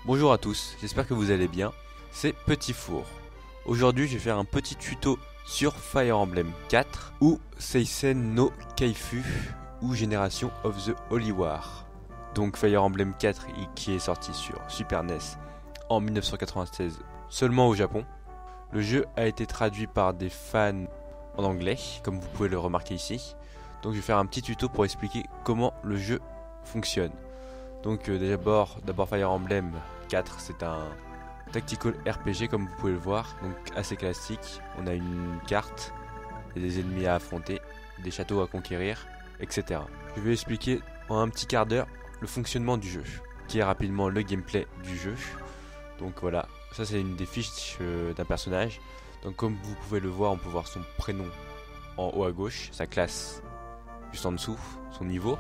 Bonjour à tous, j'espère que vous allez bien, c'est Petit Four. Aujourd'hui je vais faire un petit tuto sur Fire Emblem 4 ou Seisen no Kaifu ou Generation of the Holy War. Donc Fire Emblem 4 qui est sorti sur Super NES en 1996 seulement au Japon. Le jeu a été traduit par des fans en anglais, comme vous pouvez le remarquer ici. Donc je vais faire un petit tuto pour expliquer comment le jeu fonctionne. Donc d'abord Fire Emblem 4, c'est un tactical RPG comme vous pouvez le voir, donc assez classique. On a une carte, des ennemis à affronter, des châteaux à conquérir, etc. Je vais expliquer en un petit quart d'heure le fonctionnement du jeu, qui est rapidement le gameplay du jeu. Donc voilà, ça c'est une des fiches d'un personnage. Donc comme vous pouvez le voir, on peut voir son prénom en haut à gauche, sa classe juste en dessous, son niveau.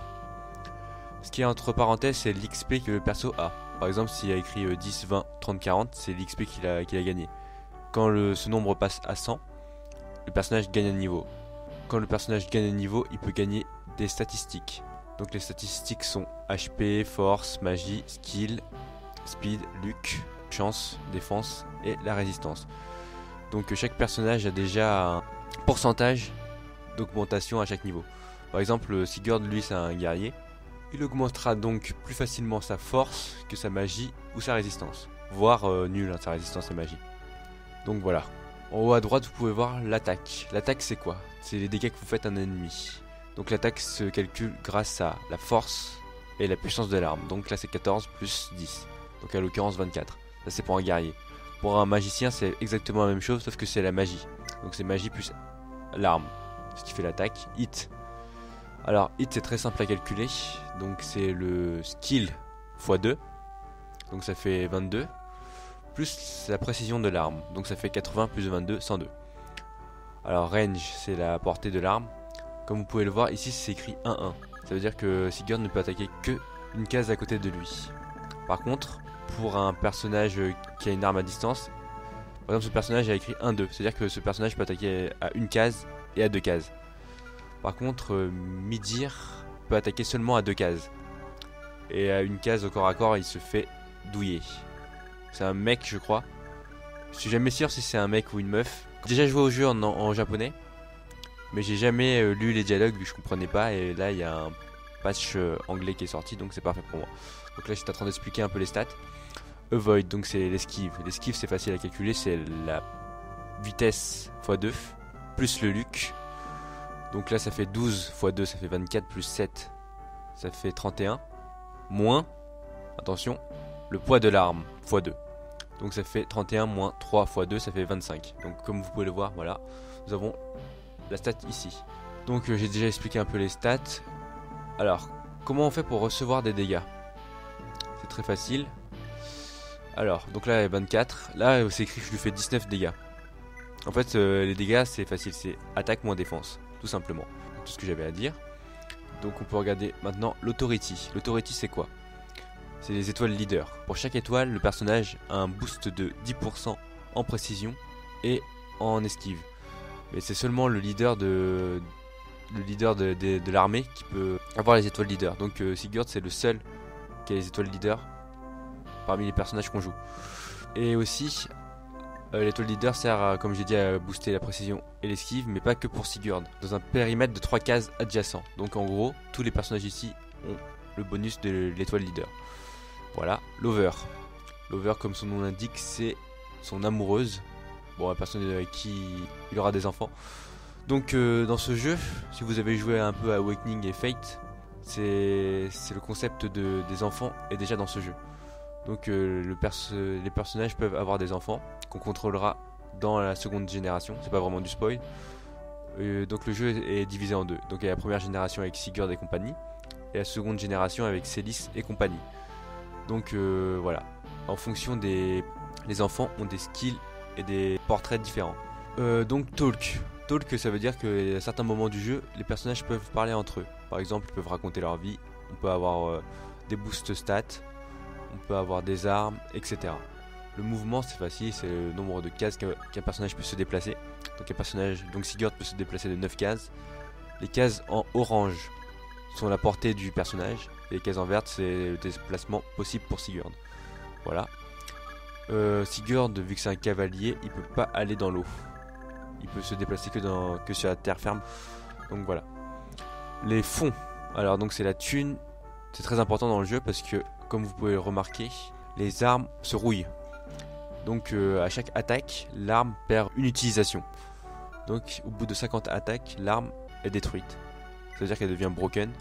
Ce qui est entre parenthèses, c'est l'XP que le perso a. Par exemple, s'il y a écrit 10, 20, 30, 40, c'est l'XP qu'il a gagné. Quand ce nombre passe à 100, le personnage gagne un niveau. Quand le personnage gagne un niveau, il peut gagner des statistiques. Donc les statistiques sont HP, force, magie, skill, speed, luck, chance, défense et la résistance. Donc chaque personnage a déjà un pourcentage d'augmentation à chaque niveau. Par exemple, Sigurd, lui, c'est un guerrier. Il augmentera donc plus facilement sa force que sa magie ou sa résistance. Voire nul sa résistance et magie. Donc voilà. En haut à droite, vous pouvez voir l'attaque. L'attaque, c'est quoi? C'est les dégâts que vous faites à un ennemi. Donc l'attaque se calcule grâce à la force et la puissance de l'arme. Donc là, c'est 14 plus 10. Donc à l'occurrence 24. Ça, c'est pour un guerrier. Pour un magicien, c'est exactement la même chose, sauf que c'est la magie. Donc c'est magie plus l'arme. Ce qui fait l'attaque. Hit. Alors, hit, c'est très simple à calculer. Donc, c'est le skill x 2. Donc, ça fait 22. Plus la précision de l'arme. Donc, ça fait 80 plus 22, 102. Alors, range, c'est la portée de l'arme. Comme vous pouvez le voir, ici, c'est écrit 1-1. Ça veut dire que Sigurd ne peut attaquer que une case à côté de lui. Par contre, pour un personnage qui a une arme à distance, par exemple, ce personnage a écrit 1-2. C'est-à-dire que ce personnage peut attaquer à une case et à deux cases. Par contre, Midir peut attaquer seulement à deux cases. Et à une case au corps à corps, il se fait douiller. C'est un mec, je crois. Je suis jamais sûr si c'est un mec ou une meuf. J'ai déjà joué au jeu en japonais. Mais j'ai jamais lu les dialogues vu que je comprenais pas. Et là, il y a un patch anglais qui est sorti, donc c'est parfait pour moi. Donc là, j'étais en train d'expliquer un peu les stats. Avoid, donc c'est l'esquive. L'esquive, c'est facile à calculer. C'est la vitesse x 2 plus le luck. Donc là ça fait 12 x 2, ça fait 24 plus 7, ça fait 31. Moins, attention, le poids de l'arme x 2. Donc ça fait 31 moins 3 x 2, ça fait 25. Donc comme vous pouvez le voir, voilà, nous avons la stat ici. Donc j'ai déjà expliqué un peu les stats. Alors, comment on fait pour recevoir des dégâts? C'est très facile. Alors, donc là 24, là c'est écrit que je lui fais 19 dégâts. En fait les dégâts c'est facile, c'est attaque moins défense. Tout simplement, tout ce que j'avais à dire. Donc on peut regarder maintenant l'authority. L'authority c'est quoi? C'est les étoiles leader. Pour chaque étoile, le personnage a un boost de 10% en précision et en esquive. Mais c'est seulement le leader de l'armée qui peut avoir les étoiles leader. Donc Sigurd c'est le seul qui a les étoiles leader parmi les personnages qu'on joue. Et aussi l'étoile leader sert, comme j'ai dit, à booster la précision et l'esquive, mais pas que pour Sigurd, dans un périmètre de 3 cases adjacents. Donc en gros, tous les personnages ici ont le bonus de l'étoile leader. Voilà, Lover. Lover, comme son nom l'indique, c'est son amoureuse. Bon, la personne avec qui il aura des enfants. Donc dans ce jeu, si vous avez joué un peu à Awakening et Fate, c'est le concept des enfants est déjà dans ce jeu. Donc les personnages peuvent avoir des enfants qu'on contrôlera dans la seconde génération, c'est pas vraiment du spoil. Donc le jeu est divisé en deux. Donc il y a la première génération avec Sigurd et compagnie, et la seconde génération avec Celis et compagnie. Donc voilà, en fonction les enfants ont des skills et des portraits différents. Donc talk, ça veut dire qu'à certains moments du jeu, les personnages peuvent parler entre eux. Par exemple, ils peuvent raconter leur vie, on peut avoir des boosts stats, on peut avoir des armes, etc. Le mouvement c'est facile, c'est le nombre de cases qu'un personnage peut se déplacer. Donc Sigurd peut se déplacer de 9 cases. Les cases en orange sont la portée du personnage. Et les cases en verte c'est le déplacement possible pour Sigurd. Voilà. Sigurd, vu que c'est un cavalier, il peut pas aller dans l'eau. Il peut se déplacer que sur la terre ferme. Donc voilà. Les fonds. Alors donc c'est la thune. C'est très important dans le jeu parce que, comme vous pouvez le remarquer, les armes se rouillent. Donc à chaque attaque, l'arme perd une utilisation. Donc au bout de 50 attaques, l'arme est détruite. C'est-à-dire qu'elle devient broken.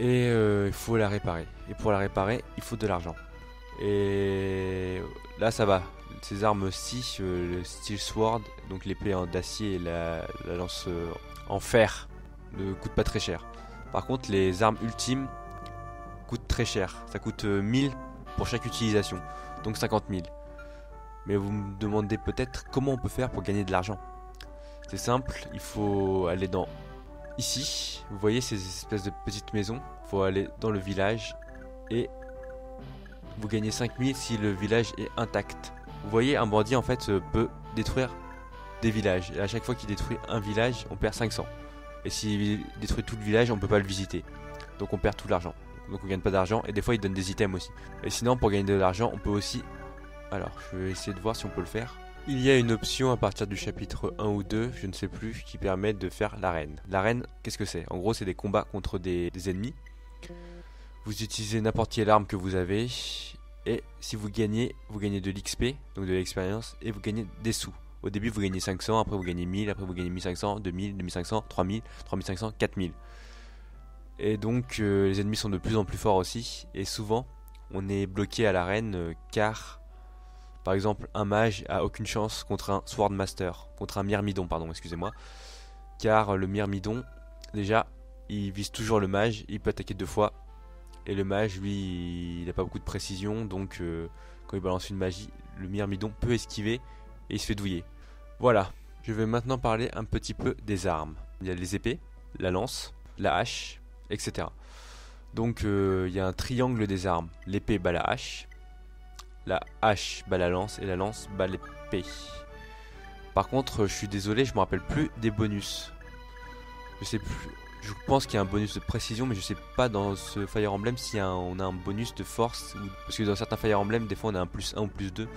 Et il faut la réparer. Et pour la réparer, il faut de l'argent. Et là ça va. Ces armes-ci, le Steel Sword, donc l'épée en d'acier et la lance en fer, ne coûtent pas très cher. Par contre, les armes ultimes coûtent très cher. Ça coûte 1000 pour chaque utilisation, donc 50 000. Mais vous me demandez peut-être comment on peut faire pour gagner de l'argent. C'est simple, il faut aller dans ici. Vous voyez ces espèces de petites maisons. Il faut aller dans le village et vous gagnez 5000 si le village est intact. Vous voyez, un bandit en fait peut détruire des villages. Et à chaque fois qu'il détruit un village, on perd 500. Et s'il détruit tout le village, on peut pas le visiter. Donc on perd tout l'argent. Donc on gagne pas d'argent. Et des fois il donne des items aussi. Et sinon pour gagner de l'argent, on peut aussi... Alors je vais essayer de voir si on peut le faire. Il y a une option à partir du chapitre 1 ou 2, je ne sais plus, qui permet de faire l'arène. L'arène, qu'est-ce que c'est? En gros c'est des combats contre des ennemis. Vous utilisez n'importe quelle arme que vous avez. Et si vous gagnez de l'XP, donc de l'expérience, et vous gagnez des sous. Au début vous gagnez 500, après vous gagnez 1000, après vous gagnez 1500, 2000, 2500, 3000, 3500, 4000. Et donc les ennemis sont de plus en plus forts aussi. Et souvent on est bloqué à l'arène car par exemple un mage a aucune chance contre un Swordmaster, contre un Myrmidon pardon, excusez-moi. Car le Myrmidon déjà il vise toujours le mage, il peut attaquer 2 fois. Et le mage lui il n'a pas beaucoup de précision, donc quand il balance une magie, le Myrmidon peut esquiver et il se fait douiller. Voilà, je vais maintenant parler un petit peu des armes. Il y a les épées, la lance, la hache, etc. Donc il y a un triangle des armes. L'épée bat la hache bat la lance et la lance bat l'épée. Par contre, je suis désolé, je me rappelle plus des bonus. Je sais plus. Je pense qu'il y a un bonus de précision, mais je sais pas dans ce Fire Emblem si on a un bonus de force. Parce que dans certains Fire Emblem, des fois on a un plus 1 ou plus 2.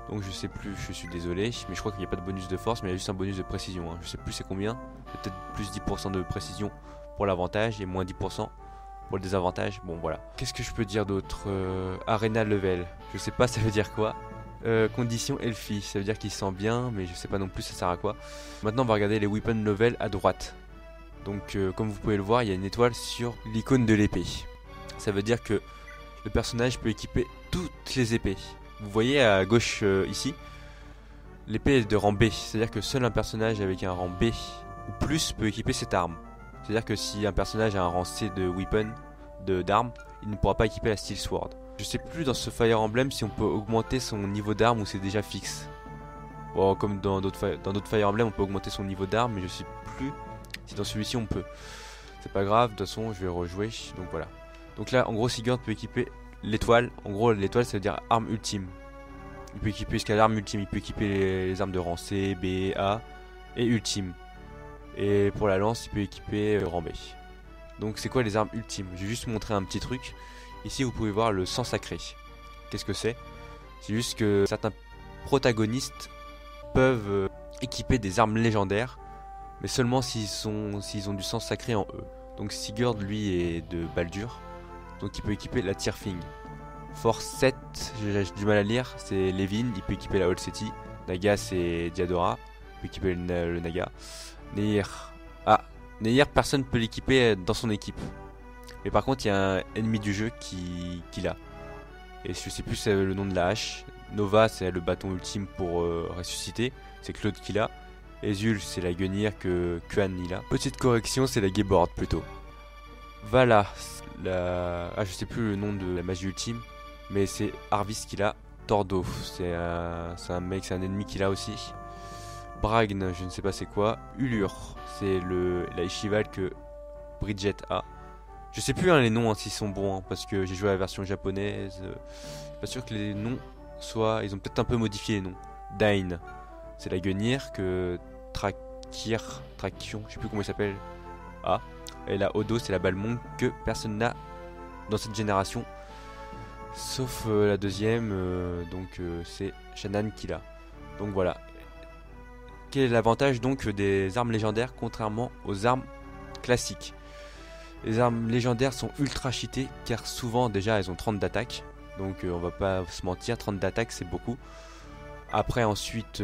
Donc je sais plus, je suis désolé. Mais je crois qu'il n'y a pas de bonus de force, mais il y a juste un bonus de précision. Je sais plus c'est combien. Peut-être plus 10% de précision pour l'avantage et moins 10% pour le désavantage. Bon voilà. Qu'est-ce que je peux dire d'autre? Arena level. Je sais pas ça veut dire quoi. Condition Elfie. Ça veut dire qu'il se sent bien, mais je sais pas non plus ça sert à quoi. Maintenant on va regarder les weapon level à droite. Donc comme vous pouvez le voir, il y a une étoile sur l'icône de l'épée. Ça veut dire que le personnage peut équiper toutes les épées. Vous voyez à gauche ici, l'épée est de rang B. C'est-à-dire que seul un personnage avec un rang B ou plus peut équiper cette arme. C'est-à-dire que si un personnage a un rang C de weapon, d'arme, il ne pourra pas équiper la Steel Sword. Je sais plus dans ce Fire Emblem si on peut augmenter son niveau d'arme ou c'est déjà fixe. Bon, comme dans d'autres Fire Emblem on peut augmenter son niveau d'arme, mais je sais plus si dans celui-ci on peut. C'est pas grave, de toute façon je vais rejouer, donc voilà. Donc là en gros Sigurd peut équiper l'étoile. En gros l'étoile ça veut dire arme ultime. Il peut équiper jusqu'à l'arme ultime, il peut équiper les armes de rang C, B, A et ultime. Et pour la lance il peut équiper rang B. Donc c'est quoi les armes ultimes? Je vais juste vous montrer un petit truc. Ici vous pouvez voir le sang sacré. Qu'est-ce que c'est? C'est juste que certains protagonistes peuvent équiper des armes légendaires, mais seulement s'ils ont du sang sacré en eux. Donc Sigurd lui est de Baldur, donc il peut équiper la Tyrfing. Force 7, j'ai du mal à lire, c'est Levin, il peut équiper la Olseti. Naga c'est Diadora, il peut équiper le Naga. Nehir, Nehir personne ne peut l'équiper dans son équipe. Mais par contre il y a un ennemi du jeu qui l'a. Et je sais plus c'est le nom de la hache. Nova c'est le bâton ultime pour ressusciter, c'est Claude qui l'a. Ezul c'est la guenille que Kuan il a. Petite correction, c'est la Gayboard plutôt. Vala, je sais plus le nom de la magie ultime, mais c'est Arvis qui l'a. Tordo, c'est un mec, c'est un ennemi qui l'a aussi. Bragn, je ne sais pas c'est quoi. Ulur, c'est la Ishival que Bridget a. Je sais plus les noms s'ils sont bons, parce que j'ai joué à la version japonaise. Je suis pas sûr que les noms soient... Ils ont peut-être un peu modifié les noms. Dain, c'est la guenire que Traction, je sais plus comment il s'appelle, a. Et la Odo, c'est la Balmong que personne n'a dans cette génération. Sauf la deuxième, c'est Shannon qui l'a. Donc voilà. Quel est l'avantage donc des armes légendaires contrairement aux armes classiques? Les armes légendaires sont ultra cheatées car souvent déjà elles ont 30 d'attaque. Donc on va pas se mentir, 30 d'attaque c'est beaucoup. Après ensuite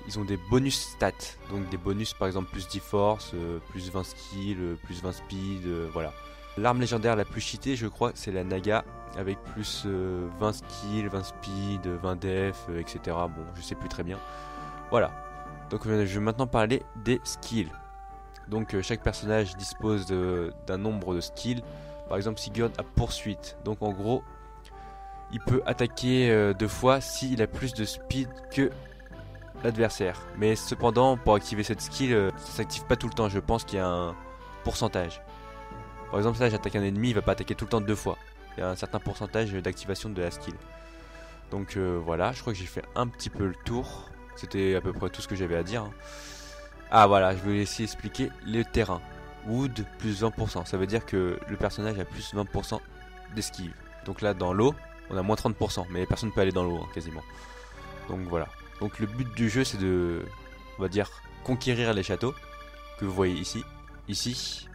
ils ont des bonus stats. Donc des bonus par exemple plus 10 force, plus 20 skill, plus 20 speed, voilà. L'arme légendaire la plus cheatée je crois c'est la Naga avec plus 20 skill, 20 speed, 20 def, etc. Bon je sais plus très bien. Voilà. Donc je vais maintenant parler des skills. Donc chaque personnage dispose d'un nombre de skills. Par exemple Sigurd a poursuite. Donc en gros il peut attaquer 2 fois s'il a plus de speed que l'adversaire. Mais cependant pour activer cette skill ça s'active pas tout le temps. Je pense qu'il y a un pourcentage. Par exemple là j'attaque un ennemi, il va pas attaquer tout le temps 2 fois. Il y a un certain pourcentage d'activation de la skill. Donc voilà, je crois que j'ai fait un petit peu le tour. C'était à peu près tout ce que j'avais à dire, hein. Ah voilà, je vais essayer d'expliquer le terrain. Wood plus 20%, ça veut dire que le personnage a plus 20% d'esquive. Donc là dans l'eau, on a moins 30%, mais personne ne peut aller dans l'eau, hein, quasiment. Donc voilà. Donc le but du jeu c'est de, on va dire, conquérir les châteaux, que vous voyez ici. Ici.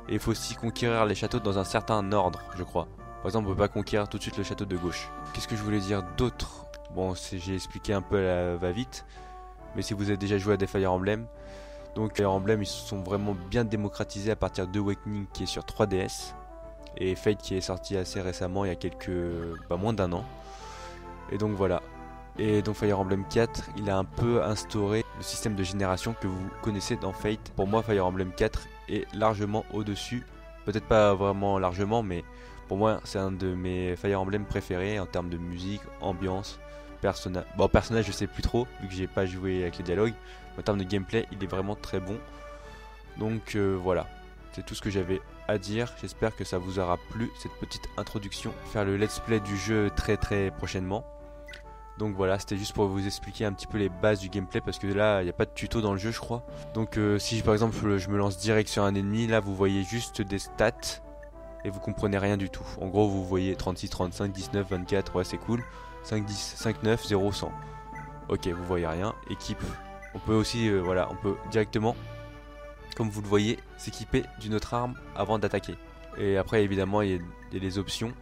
Et il faut aussi conquérir les châteaux dans un certain ordre, je crois. Par exemple, on peut pas conquérir tout de suite le château de gauche. Qu'est-ce que je voulais dire d'autre? Bon, j'ai expliqué un peu à la va-vite. Mais si vous avez déjà joué à des Fire Emblem, donc Fire Emblem ils se sont vraiment bien démocratisés à partir de Awakening qui est sur 3DS. Et Fate qui est sorti assez récemment, il y a moins d'un an. Et donc voilà. Et donc Fire Emblem 4, il a un peu instauré le système de génération que vous connaissez dans Fate. Pour moi, Fire Emblem 4 est largement au-dessus. Peut-être pas vraiment largement, mais pour moi, c'est un de mes Fire Emblem préférés en termes de musique, ambiance, personnage. Bon, personnage, je sais plus trop, vu que j'ai pas joué avec les dialogues. En termes de gameplay, il est vraiment très bon. Donc voilà, c'est tout ce que j'avais à dire. J'espère que ça vous aura plu, cette petite introduction. Faire le let's play du jeu très prochainement. Donc voilà, c'était juste pour vous expliquer un petit peu les bases du gameplay parce que là, il n'y a pas de tuto dans le jeu, je crois. Donc si par exemple je me lance direct sur un ennemi, là vous voyez juste des stats et vous comprenez rien du tout. En gros, vous voyez 36, 35, 19, 24, ouais c'est cool. 5, 10, 5, 9, 0, 100. Ok, vous voyez rien. Équipe. On peut aussi, voilà, on peut directement, comme vous le voyez, s'équiper d'une autre arme avant d'attaquer. Et après, évidemment, il y a les options.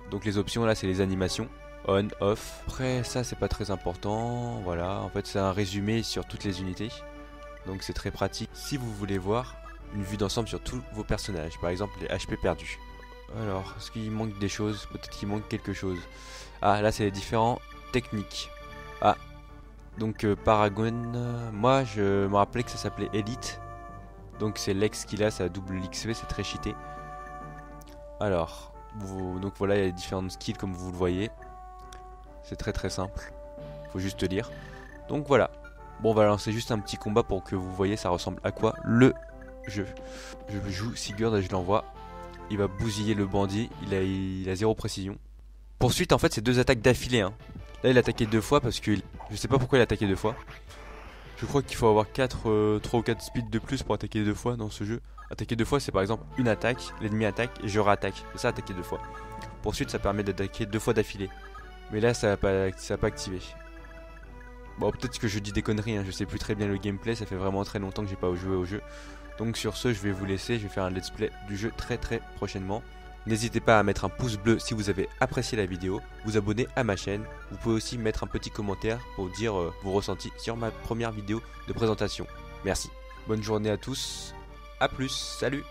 Donc les options là, c'est les animations. On, off. Après ça c'est pas très important, voilà, en fait c'est un résumé sur toutes les unités. Donc c'est très pratique si vous voulez voir une vue d'ensemble sur tous vos personnages, par exemple les HP perdus. Alors, est-ce qu'il manque des choses? Peut-être qu'il manque quelque chose. Ah là c'est les différents techniques. Ah, donc Paragon, moi je me rappelais que ça s'appelait Elite. Donc c'est l'ex qu'il a, ça double l'XP, c'est très cheaté. Alors, donc voilà, il y a les différentes skills comme vous le voyez. C'est très simple, faut juste lire. Donc voilà, bon on va lancer juste un petit combat pour que vous voyez ça ressemble à quoi le jeu. Je joue Sigurd et je l'envoie. Il va bousiller le bandit, il a 0 précision. Poursuite en fait c'est 2 attaques d'affilée, hein. Là il a attaqué 2 fois parce que je sais pas pourquoi il a attaqué 2 fois. Je crois qu'il faut avoir 3 ou 4 speed de plus pour attaquer 2 fois dans ce jeu. Attaquer 2 fois c'est par exemple une attaque, l'ennemi attaque et je réattaque. C'est ça attaquer 2 fois. Poursuite ça permet d'attaquer 2 fois d'affilée. Mais là ça n'a pas activé. Bon peut-être que je dis des conneries, hein, je sais plus très bien le gameplay, ça fait vraiment très longtemps que j'ai pas joué au jeu. Donc sur ce je vais vous laisser, je vais faire un let's play du jeu très prochainement. N'hésitez pas à mettre un pouce bleu si vous avez apprécié la vidéo, vous abonner à ma chaîne. Vous pouvez aussi mettre un petit commentaire pour dire vos ressentis sur ma première vidéo de présentation. Merci, bonne journée à tous, à plus, salut.